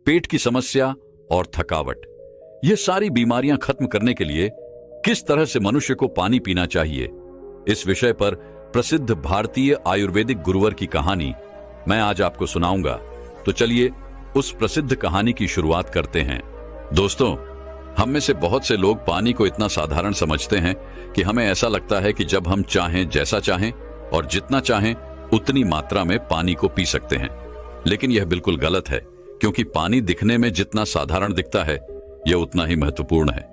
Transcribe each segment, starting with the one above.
पेट की समस्या और थकावट, ये सारी बीमारियां खत्म करने के लिए किस तरह से मनुष्य को पानी पीना चाहिए, इस विषय पर प्रसिद्ध भारतीय आयुर्वेदिक गुरुवर की कहानी मैं आज आपको सुनाऊंगा। तो चलिए उस प्रसिद्ध कहानी की शुरुआत करते हैं। दोस्तों, हम में से बहुत से लोग पानी को इतना साधारण समझते हैं कि हमें ऐसा लगता है कि जब हम चाहें, जैसा चाहें और जितना चाहें उतनी मात्रा में पानी को पी सकते हैं। लेकिन यह बिल्कुल गलत है, क्योंकि पानी दिखने में जितना साधारण दिखता है यह उतना ही महत्वपूर्ण है।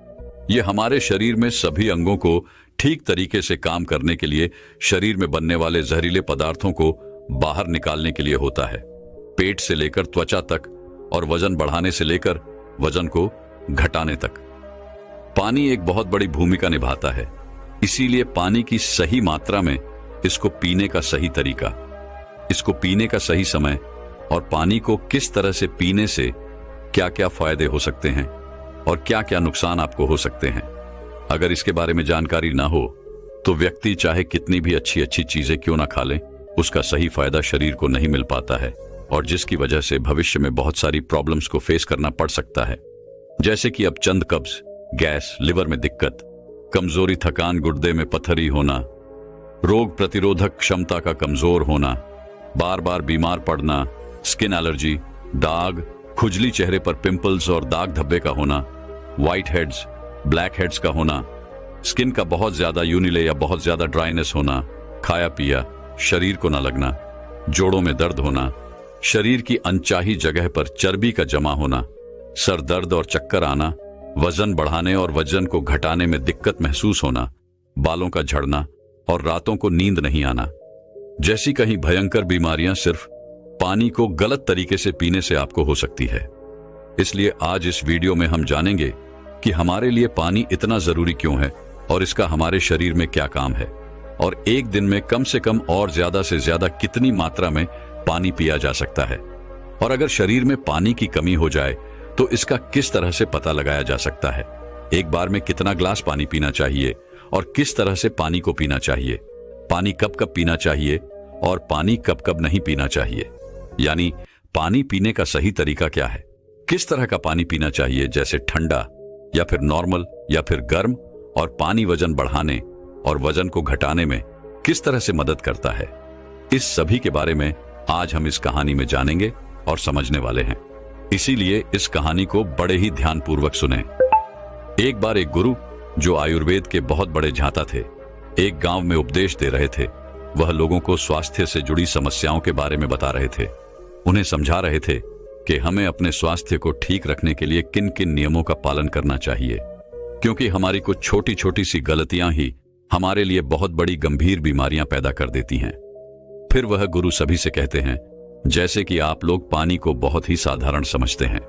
यह हमारे शरीर में सभी अंगों को ठीक तरीके से काम करने के लिए, शरीर में बनने वाले जहरीले पदार्थों को बाहर निकालने के लिए होता है। पेट से लेकर त्वचा तक और वजन बढ़ाने से लेकर वजन को घटाने तक पानी एक बहुत बड़ी भूमिका निभाता है। इसीलिए पानी की सही मात्रा में, इसको पीने का सही तरीका, इसको पीने का सही समय और पानी को किस तरह से पीने से क्या क्या फायदे हो सकते हैं और क्या क्या नुकसान आपको हो सकते हैं, अगर इसके बारे में जानकारी ना हो तो व्यक्ति चाहे कितनी भी अच्छी अच्छी चीजें क्यों ना खा ले, उसका सही फायदा शरीर को नहीं मिल पाता है और जिसकी वजह से भविष्य में बहुत सारी प्रॉब्लम्स को फेस करना पड़ सकता है। जैसे कि अब चंद कब्ज, गैस, लिवर में दिक्कत, कमजोरी, थकान, गुर्दे में पथरी होना, रोग प्रतिरोधक क्षमता का कमजोर होना, बार बार बीमार पड़ना, स्किन एलर्जी, दाग, खुजली, चेहरे पर पिंपल्स और दाग धब्बे का होना, व्हाइट हेड्स, ब्लैक हेड्स का होना, स्किन का बहुत ज्यादा यूनिले या बहुत ज्यादा ड्राइनेस होना, खाया पिया शरीर को न लगना, जोड़ों में दर्द होना, शरीर की अनचाही जगह पर चर्बी का जमा होना, सर दर्द और चक्कर आना, वजन बढ़ाने और वजन को घटाने में दिक्कत महसूस होना, बालों का झड़ना और रातों को नींद नहीं आना जैसी कहीं भयंकर बीमारियां सिर्फ पानी को गलत तरीके से पीने से आपको हो सकती है। इसलिए आज इस वीडियो में हम जानेंगे कि हमारे लिए पानी इतना जरूरी क्यों है और इसका हमारे शरीर में क्या काम है और एक दिन में कम से कम और ज्यादा से ज्यादा कितनी मात्रा में पानी पिया जा सकता है, और अगर शरीर में पानी की कमी हो जाए तो इसका किस तरह से पता लगाया जा सकता है। एक बार में कितना ग्लास पानी पीना चाहिए और किस तरह से पानी को पीना चाहिए, पानी कब कब पीना चाहिए और पानी कब कब नहीं पीना चाहिए, यानी पानी पीने का सही तरीका क्या है, किस तरह का पानी पीना चाहिए, जैसे ठंडा या फिर नॉर्मल या फिर गर्म, और पानी वजन बढ़ाने और वजन को घटाने में किस तरह से मदद करता है। इस सभी के बारे में आज हम इस कहानी में जानेंगे और समझने वाले हैं। इसीलिए इस कहानी को बड़े ही ध्यानपूर्वक सुनें। एक बार एक गुरु, जो आयुर्वेद के बहुत बड़े झांता थे, एक गांव में उपदेश दे रहे थे। वह लोगों को स्वास्थ्य से जुड़ी समस्याओं के बारे में बता रहे थे। उन्हें समझा रहे थे कि हमें अपने स्वास्थ्य को ठीक रखने के लिए किन किन नियमों का पालन करना चाहिए, क्योंकि हमारी कुछ छोटी छोटी सी गलतियां ही हमारे लिए बहुत बड़ी गंभीर बीमारियां पैदा कर देती हैं। फिर वह गुरु सभी से कहते हैं, जैसे कि आप लोग पानी को बहुत ही साधारण समझते हैं,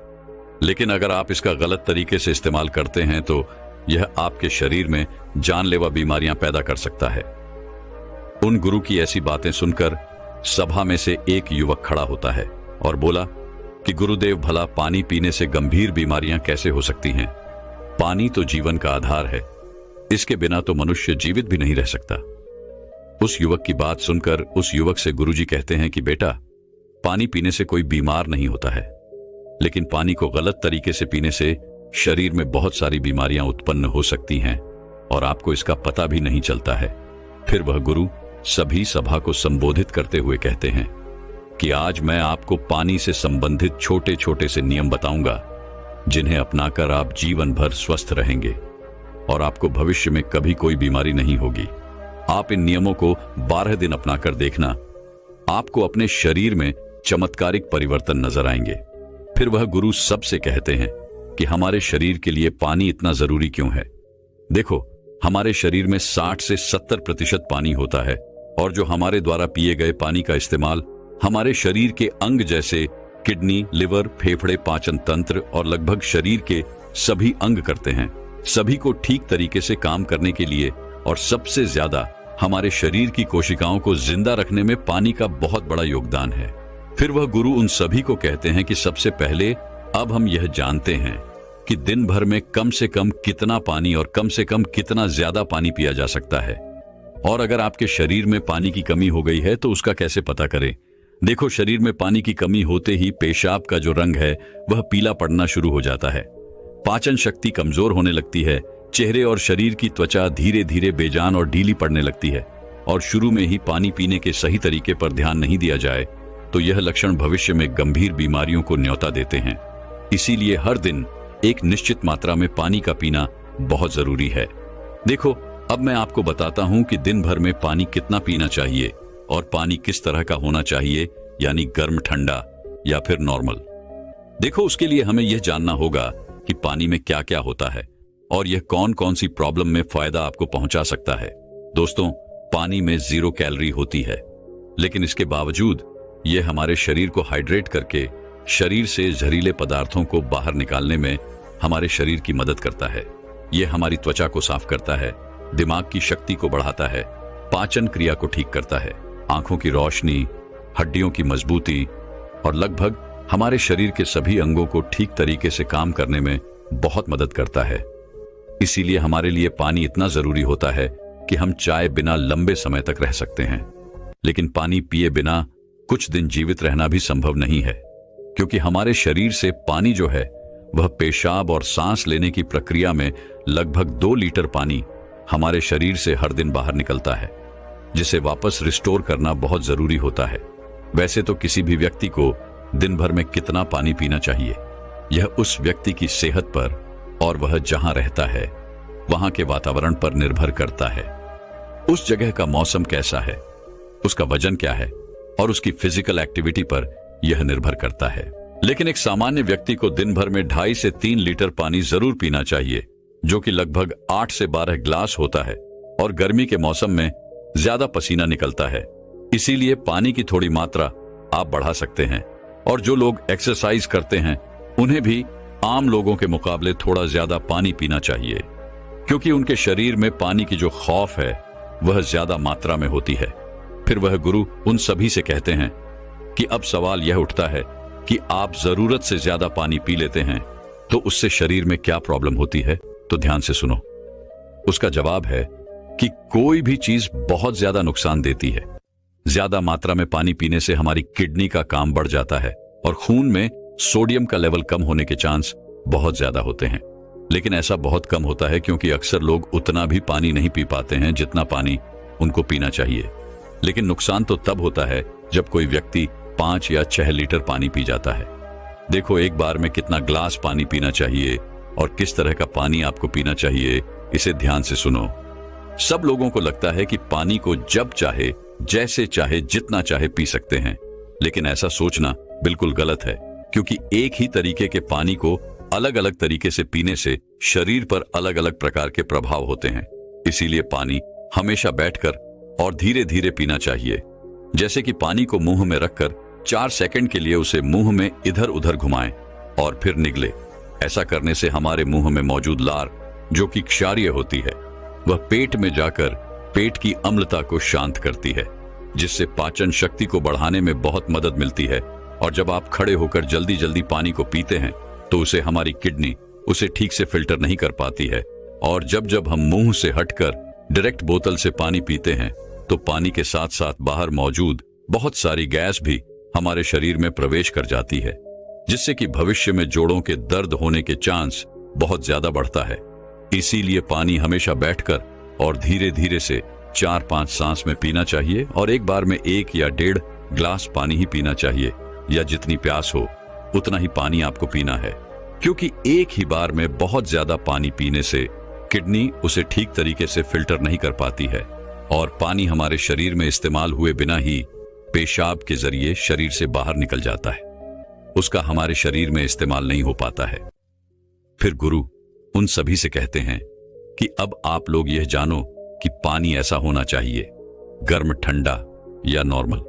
लेकिन अगर आप इसका गलत तरीके से इस्तेमाल करते हैं तो यह आपके शरीर में जानलेवा बीमारियां पैदा कर सकता है। उन गुरु की ऐसी बातें सुनकर सभा में से एक युवक खड़ा होता है और बोला कि गुरुदेव, भला पानी पीने से गंभीर बीमारियां कैसे हो सकती हैं? पानी तो जीवन का आधार है, इसके बिना तो मनुष्य जीवित भी नहीं रह सकता। उस युवक की बात सुनकर उस युवक से गुरुजी कहते हैं कि बेटा, पानी पीने से कोई बीमार नहीं होता है, लेकिन पानी को गलत तरीके से पीने से शरीर में बहुत सारी बीमारियां उत्पन्न हो सकती हैं और आपको इसका पता भी नहीं चलता है। फिर वह गुरु सभी सभा को संबोधित करते हुए कहते हैं कि आज मैं आपको पानी से संबंधित छोटे छोटे से नियम बताऊंगा, जिन्हें अपनाकर आप जीवन भर स्वस्थ रहेंगे और आपको भविष्य में कभी कोई बीमारी नहीं होगी। आप इन नियमों को 12 दिन अपनाकर देखना, आपको अपने शरीर में चमत्कारिक परिवर्तन नजर आएंगे। फिर वह गुरु सबसे कहते हैं कि हमारे शरीर के लिए पानी इतना जरूरी क्यों है। देखो, हमारे शरीर में 60 से 70% पानी होता है और जो हमारे द्वारा पिए गए पानी का इस्तेमाल हमारे शरीर के अंग जैसे किडनी, लिवर, फेफड़े, पाचन तंत्र और लगभग शरीर के सभी अंग करते हैं। सभी को ठीक तरीके से काम करने के लिए और सबसे ज्यादा हमारे शरीर की कोशिकाओं को जिंदा रखने में पानी का बहुत बड़ा योगदान है। फिर वह गुरु उन सभी को कहते हैं कि सबसे पहले अब हम यह जानते हैं कि दिन भर में कम से कम कितना पानी और कम से कम कितना ज्यादा पानी पिया जा सकता है, और अगर आपके शरीर में पानी की कमी हो गई है तो उसका कैसे पता करें। देखो, शरीर में पानी की कमी होते ही पेशाब का जो रंग है वह पीला पड़ना शुरू हो जाता है। पाचन शक्ति कमजोर होने लगती है। चेहरे और शरीर की त्वचा धीरे धीरे बेजान और ढीली पड़ने लगती है। और शुरू में ही पानी पीने के सही तरीके पर ध्यान नहीं दिया जाए तो यह लक्षण भविष्य में गंभीर बीमारियों को न्योता देते हैं। इसीलिए हर दिन एक निश्चित मात्रा में पानी का पीना बहुत जरूरी है। देखो, अब मैं आपको बताता हूं कि दिन भर में पानी कितना पीना चाहिए और पानी किस तरह का होना चाहिए, यानी गर्म, ठंडा या फिर नॉर्मल। देखो, उसके लिए हमें यह जानना होगा कि पानी में क्या क्या होता है और यह कौन कौन सी प्रॉब्लम में फायदा आपको पहुंचा सकता है। दोस्तों, पानी में 0 कैलोरी होती है, लेकिन इसके बावजूद यह हमारे शरीर को हाइड्रेट करके शरीर से जहरीले पदार्थों को बाहर निकालने में हमारे शरीर की मदद करता है। यह हमारी त्वचा को साफ करता है, दिमाग की शक्ति को बढ़ाता है, पाचन क्रिया को ठीक करता है, आंखों की रोशनी, हड्डियों की मजबूती और लगभग हमारे शरीर के सभी अंगों को ठीक तरीके से काम करने में बहुत मदद करता है। इसीलिए हमारे लिए पानी इतना जरूरी होता है कि हम चाय बिना लंबे समय तक रह सकते हैं, लेकिन पानी पिए बिना कुछ दिन जीवित रहना भी संभव नहीं है, क्योंकि हमारे शरीर से पानी जो है वह पेशाब और सांस लेने की प्रक्रिया में लगभग 2 लीटर पानी हमारे शरीर से हर दिन बाहर निकलता है, जिसे वापस रिस्टोर करना बहुत जरूरी होता है। वैसे तो किसी भी व्यक्ति को दिन भर में कितना पानी पीना चाहिए, यह उस व्यक्ति की सेहत पर और वह जहां रहता है वहां के वातावरण पर निर्भर करता है। उस जगह का मौसम कैसा है, उसका वजन क्या है और उसकी फिजिकल एक्टिविटी पर यह निर्भर करता है। लेकिन एक सामान्य व्यक्ति को दिन भर में 2.5 से 3 लीटर पानी जरूर पीना चाहिए, जो कि लगभग 8 से 12 ग्लास होता है। और गर्मी के मौसम में ज्यादा पसीना निकलता है, इसीलिए पानी की थोड़ी मात्रा आप बढ़ा सकते हैं। और जो लोग एक्सरसाइज करते हैं उन्हें भी आम लोगों के मुकाबले थोड़ा ज्यादा पानी पीना चाहिए, क्योंकि उनके शरीर में पानी की जो खौफ है वह ज्यादा मात्रा में होती है। फिर वह गुरु उन सभी से कहते हैं कि अब सवाल यह उठता है कि आप जरूरत से ज्यादा पानी पी लेते हैं तो उससे शरीर में क्या प्रॉब्लम होती है। तो ध्यान से सुनो। उसका जवाब है कि कोई भी चीज बहुत ज्यादा नुकसान देती है। ज्यादा मात्रा में पानी पीने से हमारी किडनी का काम बढ़ जाता है और खून में सोडियम का लेवल कम होने के चांस बहुत ज्यादा होते हैं। लेकिन ऐसा बहुत कम होता है, क्योंकि अक्सर लोग उतना भी पानी नहीं पी पाते हैं जितना पानी उनको पीना चाहिए। लेकिन नुकसान तो तब होता है जब कोई व्यक्ति 5 या 6 लीटर पानी पी जाता है। देखो, एक बार में कितना ग्लास पानी पीना चाहिए और किस तरह का पानी आपको पीना चाहिए, इसे ध्यान से सुनो। सब लोगों को लगता है कि पानी को जब चाहे, जैसे चाहे, जितना चाहे पी सकते हैं, लेकिन ऐसा सोचना बिल्कुल गलत है, क्योंकि एक ही तरीके के पानी को अलग अलग तरीके से पीने से शरीर पर अलग अलग प्रकार के प्रभाव होते हैं। इसीलिए पानी हमेशा बैठकर और धीरे धीरे पीना चाहिए। जैसे कि पानी को मुंह में रखकर 4 सेकंड के लिए उसे मुंह में इधर उधर घुमाएं और फिर निगले। ऐसा करने से हमारे मुंह में मौजूद लार, जो कि क्षारीय होती है, वह पेट में जाकर पेट की अम्लता को शांत करती है, जिससे पाचन शक्ति को बढ़ाने में बहुत मदद मिलती है। और जब आप खड़े होकर जल्दी जल्दी पानी को पीते हैं तो उसे हमारी किडनी उसे ठीक से फिल्टर नहीं कर पाती है। और जब जब हम मुंह से हटकर डायरेक्ट बोतल से पानी पीते हैं तो पानी के साथ साथ बाहर मौजूद बहुत सारी गैस भी हमारे शरीर में प्रवेश कर जाती है, जिससे कि भविष्य में जोड़ों के दर्द होने के चांस बहुत ज्यादा बढ़ता है। इसीलिए पानी हमेशा बैठकर और धीरे धीरे से 4-5 सांस में पीना चाहिए और एक बार में 1 या 1.5 ग्लास पानी ही पीना चाहिए, या जितनी प्यास हो उतना ही पानी आपको पीना है। क्योंकि एक ही बार में बहुत ज्यादा पानी पीने से किडनी उसे ठीक तरीके से फिल्टर नहीं कर पाती है और पानी हमारे शरीर में इस्तेमाल हुए बिना ही पेशाब के जरिए शरीर से बाहर निकल जाता है, उसका हमारे शरीर में इस्तेमाल नहीं हो पाता है। फिर गुरु उन सभी से कहते हैं कि अब आप लोग यह जानो कि पानी ऐसा होना चाहिए, गर्म, ठंडा या नॉर्मल।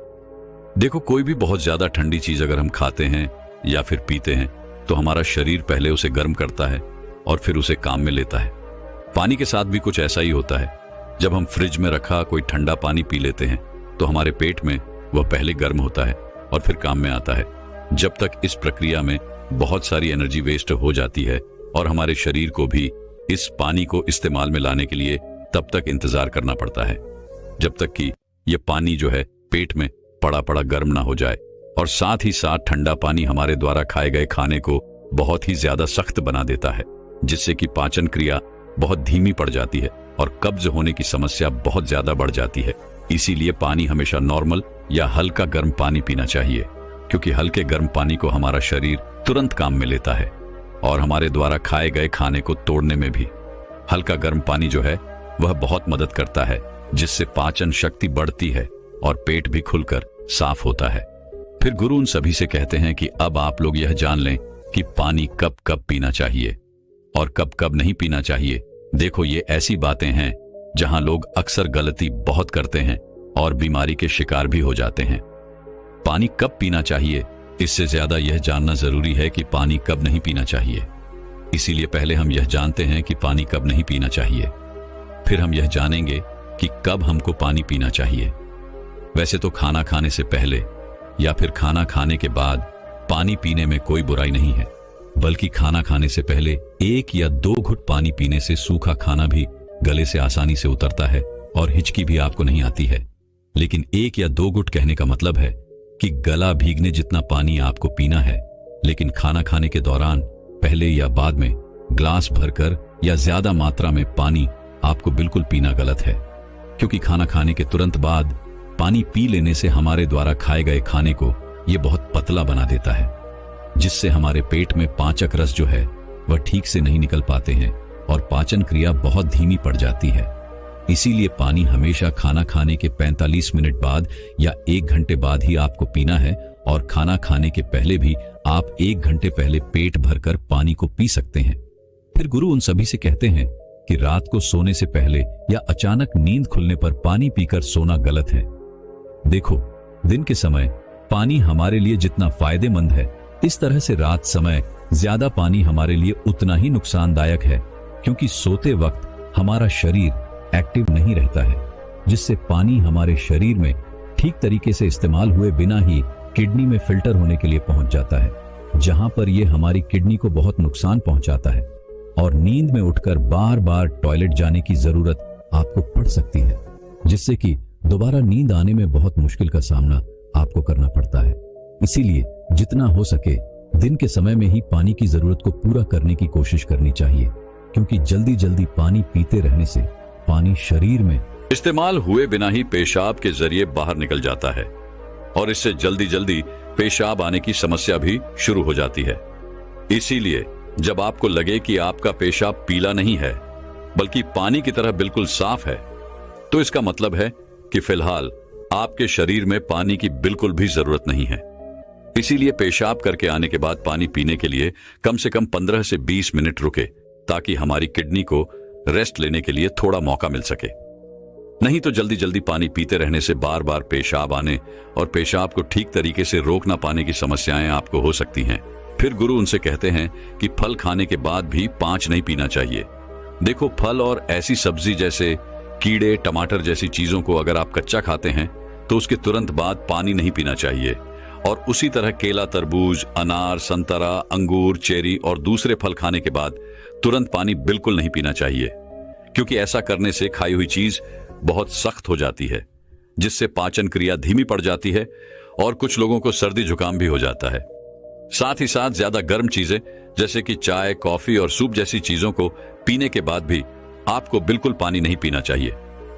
देखो, कोई भी बहुत ज्यादा ठंडी चीज अगर हम खाते हैं या फिर पीते हैं तो हमारा शरीर पहले उसे गर्म करता है और फिर उसे काम में लेता है। पानी के साथ भी कुछ ऐसा ही होता है। जब हम फ्रिज में रखा कोई ठंडा पानी पी लेते हैं तो हमारे पेट में वह पहले गर्म होता है और फिर काम में आता है। जब तक इस प्रक्रिया में बहुत सारी एनर्जी वेस्ट हो जाती है और हमारे शरीर को भी इस पानी को इस्तेमाल में लाने के लिए तब तक इंतजार करना पड़ता है, जब तक कि यह पानी जो है पेट में पड़ा पड़ा गर्म ना हो जाए। और साथ ही साथ ठंडा पानी हमारे द्वारा खाए गए खाने को बहुत ही ज्यादा सख्त बना देता है, जिससे कि पाचन क्रिया बहुत धीमी पड़ जाती है और कब्ज होने की समस्या बहुत ज्यादा बढ़ जाती है। इसीलिए पानी हमेशा नॉर्मल या हल्का गर्म पानी पीना चाहिए, क्योंकि हल्के गर्म पानी को हमारा शरीर तुरंत काम में लेता है और हमारे द्वारा खाए गए खाने को तोड़ने में भी हल्का गर्म पानी जो है वह बहुत मदद करता है, जिससे पाचन शक्ति बढ़ती है और पेट भी खुलकर साफ होता है। फिर गुरु उन सभी से कहते हैं कि अब आप लोग यह जान लें कि पानी कब कब पीना चाहिए और कब कब नहीं पीना चाहिए। देखो, ये ऐसी बातें हैं जहां लोग अक्सर गलती बहुत करते हैं और बीमारी के शिकार भी हो जाते हैं। पानी कब पीना चाहिए, इससे ज्यादा यह जानना जरूरी है कि पानी कब नहीं पीना चाहिए। इसीलिए पहले हम यह जानते हैं कि पानी कब नहीं पीना चाहिए, फिर हम यह जानेंगे कि कब हमको पानी पीना चाहिए। वैसे तो खाना खाने से पहले या फिर खाना खाने के बाद पानी पीने में कोई बुराई नहीं है, बल्कि खाना खाने से पहले 1 या 2 घुट पानी पीने से सूखा खाना भी गले से आसानी से उतरता है और हिचकी भी आपको नहीं आती है। लेकिन 1 या 2 घुट कहने का मतलब है कि गला भीगने जितना पानी आपको पीना है, लेकिन खाना खाने के दौरान पहले या बाद में ग्लास भरकर या ज्यादा मात्रा में पानी आपको बिल्कुल पीना गलत है, क्योंकि खाना खाने के तुरंत बाद पानी पी लेने से हमारे द्वारा खाए गए खाने को यह बहुत पतला बना देता है, जिससे हमारे पेट में पाचक रस जो है वह ठीक से नहीं निकल पाते हैं और पाचन क्रिया बहुत धीमी पड़ जाती है। इसीलिए पानी हमेशा खाना खाने के 45 मिनट बाद या 1 घंटे बाद ही आपको पीना है, और खाना खाने के पहले भी आप 1 घंटे पहले पेट भरकर पानी को पी सकते हैं। फिर गुरु उन सभी से कहते हैं कि रात को सोने से पहले या अचानक नींद खुलने पर पानी पीकर सोना गलत है। देखो, दिन के समय पानी हमारे लिए जितना फायदेमंद है, इस तरह से रात समय ज्यादा पानी हमारे लिए उतना ही नुकसानदायक है, क्योंकि सोते वक्त हमारा शरीर एक्टिव नहीं रहता है, जिससे पानी हमारे शरीर में ठीक तरीके से इस्तेमाल हुए बिना ही किडनी में फिल्टर होने के लिए पहुंच जाता है, जहां पर यह हमारी किडनी को बहुत नुकसान पहुंचाता है और नींद में उठकर बार बार टॉयलेट जाने की जरूरत आपको पड़ सकती है, जिससे कि दोबारा नींद आने में बहुत मुश्किल का सामना आपको करना पड़ता है। इसीलिए जितना हो सके दिन के समय में ही पानी की जरूरत को पूरा करने की कोशिश करनी चाहिए, क्योंकि जल्दी जल्दी पानी पीते रहने से पानी शरीर में इस्तेमाल हुए बिना ही पेशाब के जरिए बाहर निकल जाता है और इससे जल्दी जल्दी पेशाब आने की समस्या भी शुरू हो जाती है। इसीलिए जब आपको लगे कि आपका पेशाब पीला नहीं है बल्कि पानी की तरह बिल्कुल साफ है, तो इसका मतलब है कि फिलहाल आपके शरीर में पानी की बिल्कुल भी जरूरत नहीं है। इसीलिए पेशाब करके आने के बाद पानी पीने के लिए कम से कम 15 से 20 मिनट रुके, ताकि हमारी किडनी को रेस्ट लेने के लिए थोड़ा मौका मिल सके। नहीं तो जल्दी जल्दी पानी पीते रहने से बार बार पेशाब आने और पेशाब को ठीक तरीके से रोक ना पाने की समस्याएं आपको हो सकती हैं। फिर गुरु उनसे कहते हैं कि फल खाने के बाद भी 5 नहीं पीना चाहिए। देखो, फल और ऐसी सब्जी जैसे कीड़े, टमाटर जैसी चीजों को अगर आप कच्चा खाते हैं तो उसके तुरंत बाद पानी नहीं पीना चाहिए, और उसी तरह केला, तरबूज, अनार, संतरा, अंगूर, चेरी और दूसरे फल खाने के बाद तुरंत पानी बिल्कुल नहीं पीना चाहिए, क्योंकि ऐसा करने से खाई हुई चीज बहुत सख्त हो जाती है, जिससे पाचन क्रिया धीमी पड़ जाती है और कुछ लोगों को सर्दी जुकाम भी हो जाता है। साथ ही साथ ज्यादा गर्म चीजें जैसे कि चाय, कॉफी और सूप जैसी चीजों को पीने के बाद भी आपको बिल्कुल पानी नहीं पीना चाहिए,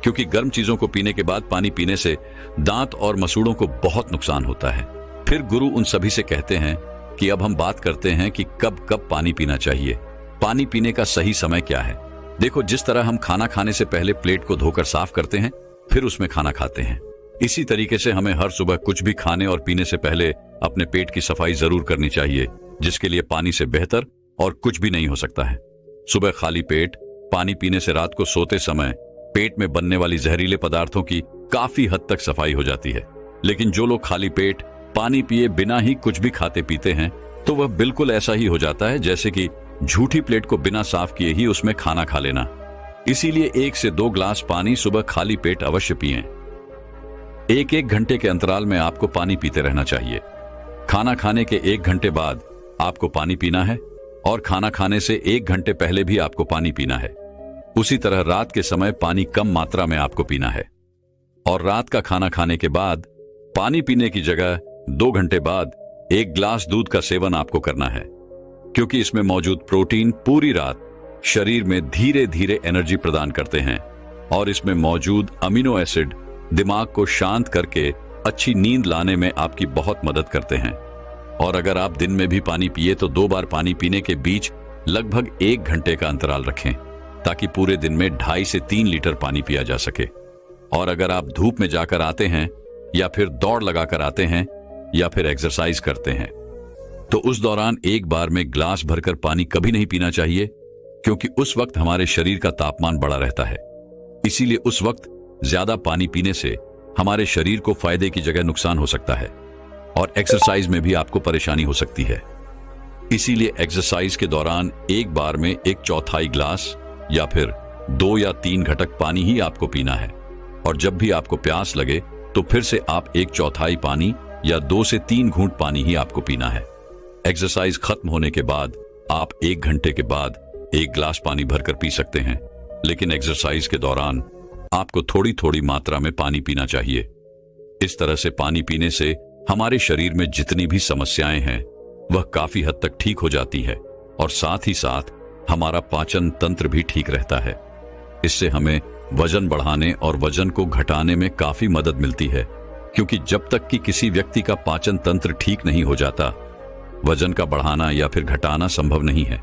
क्योंकि गर्म चीजों को पीने के बाद पानी पीने से दांत और मसूड़ों को बहुत नुकसान होता है। फिर गुरु उन सभी से कहते हैं कि अब हम बात करते हैं कि कब कब पानी पीना चाहिए। पानी पीने का सही समय क्या है? देखो, जिस तरह हम खाना खाने से पहले प्लेट को धोकर साफ करते हैं, फिर उसमें खाना खाते हैं, इसी तरीके से हमें हर सुबह कुछ भी खाने और पीने से पहले अपने पेट की सफाई जरूर करनी चाहिए, जिसके लिए पानी से बेहतर और कुछ भी नहीं हो सकता है। सुबह खाली पेट पानी पीने से रात को सोते समय पेट में बनने वाली जहरीले पदार्थों की काफी हद तक सफाई हो जाती है। लेकिन जो लोग खाली पेट पानी पिए बिना ही कुछ भी खाते पीते हैं, तो वह बिल्कुल ऐसा ही हो जाता है जैसे कि झूठी प्लेट को बिना साफ किए ही उसमें खाना खा लेना। इसीलिए 1 से 2 ग्लास पानी सुबह खाली पेट अवश्य पिएं। 1-1 घंटे के अंतराल में आपको पानी पीते रहना चाहिए। खाना खाने के 1 घंटे बाद आपको पानी पीना है और खाना खाने से 1 घंटे पहले भी आपको पानी पीना है। उसी तरह रात के समय पानी कम मात्रा में आपको पीना है और रात का खाना खाने के बाद पानी पीने की जगह 2 घंटे बाद 1 ग्लास दूध का सेवन आपको करना है, क्योंकि इसमें मौजूद प्रोटीन पूरी रात शरीर में धीरे धीरे एनर्जी प्रदान करते हैं और इसमें मौजूद अमीनो एसिड दिमाग को शांत करके अच्छी नींद लाने में आपकी बहुत मदद करते हैं। और अगर आप दिन में भी पानी पिए तो 2 बार पानी पीने के बीच लगभग 1 घंटे का अंतराल रखें, ताकि पूरे दिन में 2.5 से 3 लीटर पानी पिया जा सके। और अगर आप धूप में जाकर आते हैं या फिर दौड़ लगाकर आते हैं या फिर एक्सरसाइज करते हैं तो उस दौरान एक बार में ग्लास भरकर पानी कभी नहीं पीना चाहिए, क्योंकि उस वक्त हमारे शरीर का तापमान बढ़ा रहता है। इसीलिए उस वक्त ज्यादा पानी पीने से हमारे शरीर को फायदे की जगह नुकसान हो सकता है और एक्सरसाइज में भी आपको परेशानी हो सकती है। इसीलिए एक्सरसाइज के दौरान एक बार में 1/4 ग्लास या फिर 2 या 3 घटक पानी ही आपको पीना है। और जब भी आपको प्यास लगे तो फिर से आप 1/4 पानी या 2 से 3 घूंट पानी ही आपको पीना है। एक्सरसाइज खत्म होने के बाद आप 1 घंटे के बाद 1 ग्लास पानी भरकर पी सकते हैं, लेकिन एक्सरसाइज के दौरान आपको थोड़ी थोड़ी मात्रा में पानी पीना चाहिए। इस तरह से पानी पीने से हमारे शरीर में जितनी भी समस्याएं हैं वह काफी हद तक ठीक हो जाती है और साथ ही साथ हमारा पाचन तंत्र भी ठीक रहता है। इससे हमें वजन बढ़ाने और वजन को घटाने में काफी मदद मिलती है, क्योंकि जब तक कि किसी व्यक्ति का पाचन तंत्र ठीक नहीं हो जाता, वजन का बढ़ाना या फिर घटाना संभव नहीं है।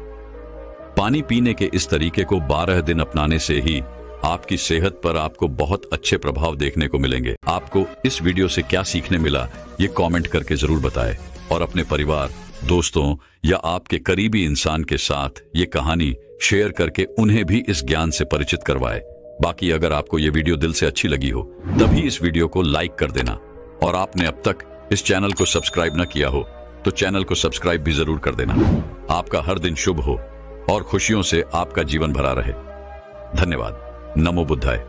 पानी पीने के इस तरीके को 12 दिन अपनाने से ही आपकी सेहत पर आपको बहुत अच्छे प्रभाव देखने को मिलेंगे। आपको इस वीडियो से क्या सीखने मिला ये कमेंट करके जरूर बताएं और अपने परिवार, दोस्तों या आपके करीबी इंसान के साथ ये कहानी शेयर करके उन्हें भी इस ज्ञान से परिचित करवाएं। बाकी अगर आपको ये वीडियो दिल से अच्छी लगी हो तभी इस वीडियो को लाइक कर देना, और आपने अब तक इस चैनल को सब्सक्राइब न किया हो तो चैनल को सब्सक्राइब भी जरूर कर देना। आपका हर दिन शुभ हो और खुशियों से आपका जीवन भरा रहे। धन्यवाद। नमो बुद्धाय।